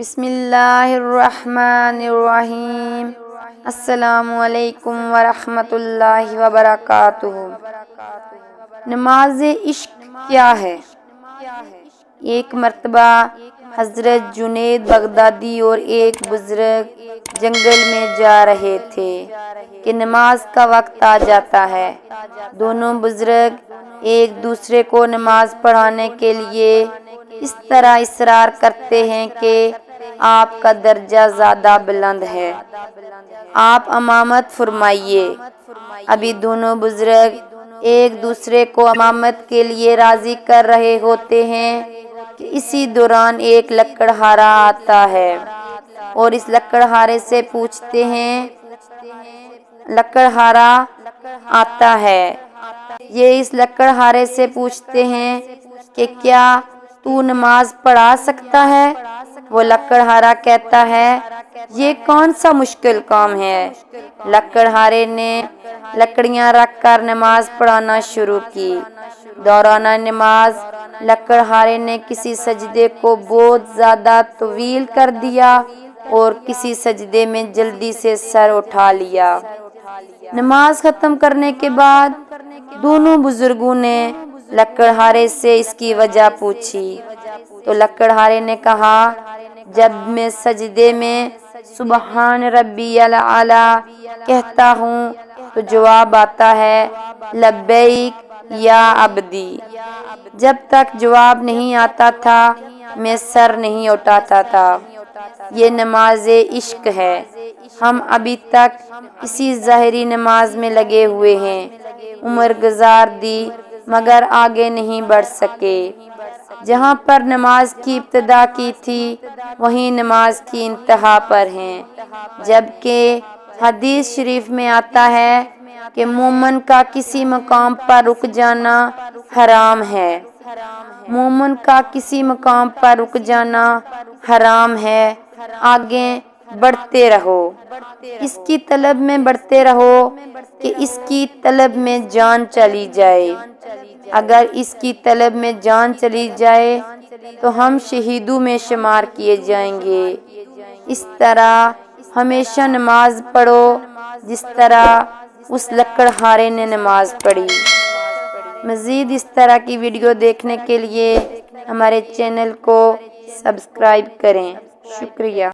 بسم اللہ الرحمن الرحیم۔ السلام علیکم ورحمۃ اللہ وبرکاتہ۔ نماز عشق کیا ہے؟ ایک مرتبہ حضرت جنید بغدادی اور ایک بزرگ جنگل میں جا رہے تھے کہ نماز کا وقت آ جاتا ہے۔ دونوں بزرگ ایک دوسرے کو نماز پڑھانے کے لیے اس طرح اصرار کرتے ہیں کہ آپ کا درجہ زیادہ بلند ہے، آپ امامت فرمائیے۔ ابھی دونوں بزرگ ایک دوسرے کو امامت کے لیے راضی کر رہے ہوتے ہیں کہ اسی دوران ایک لکڑہارا آتا ہے اور اس لکڑہارے سے پوچھتے ہیں لکڑہارا آتا ہے یہ اس لکڑہارے سے پوچھتے ہیں کہ کیا تو نماز پڑھا سکتا ہے؟ وہ لکڑہارا کہتا ہے یہ کون سا مشکل کام ہے؟ لکڑہارے نے لکڑیاں رکھ کر نماز پڑھانا شروع کی۔ دوران نماز لکڑہارے نے کسی سجدے کو بہت زیادہ طویل کر دیا اور کسی سجدے میں جلدی سے سر اٹھا لیا۔ نماز ختم کرنے کے بعد دونوں بزرگوں نے لکڑہارے سے اس کی وجہ پوچھی تو لکڑہارے نے کہا جب میں سجدے میں سبحان ربی الاعلی کہتا ہوں تو جواب آتا ہے لبیک یا عبدی۔ جب تک جواب نہیں آتا تھا میں سر نہیں اٹھاتا تھا۔ یہ نماز عشق ہے۔ ہم ابھی تک اسی ظاہری نماز میں لگے ہوئے ہیں، عمر گزار دی مگر آگے نہیں بڑھ سکے۔ جہاں پر نماز کی ابتدا کی تھی وہیں نماز کی انتہا پر ہیں، جبکہ حدیث شریف میں آتا ہے کہ مومن کا کسی مقام پر رک جانا حرام ہے۔ مومن کا کسی مقام پر رک جانا حرام ہے، آگے بڑھتے رہو، اس کی طلب میں بڑھتے رہو کہ اس کی طلب میں جان چلی جائے۔ اگر اس کی طلب میں جان چلی جائے تو ہم شہیدوں میں شمار کیے جائیں گے۔ اس طرح ہمیشہ نماز پڑھو جس طرح اس لکڑہارے نے نماز پڑھی۔ مزید اس طرح کی ویڈیو دیکھنے کے لیے ہمارے چینل کو سبسکرائب کریں۔ شکریہ۔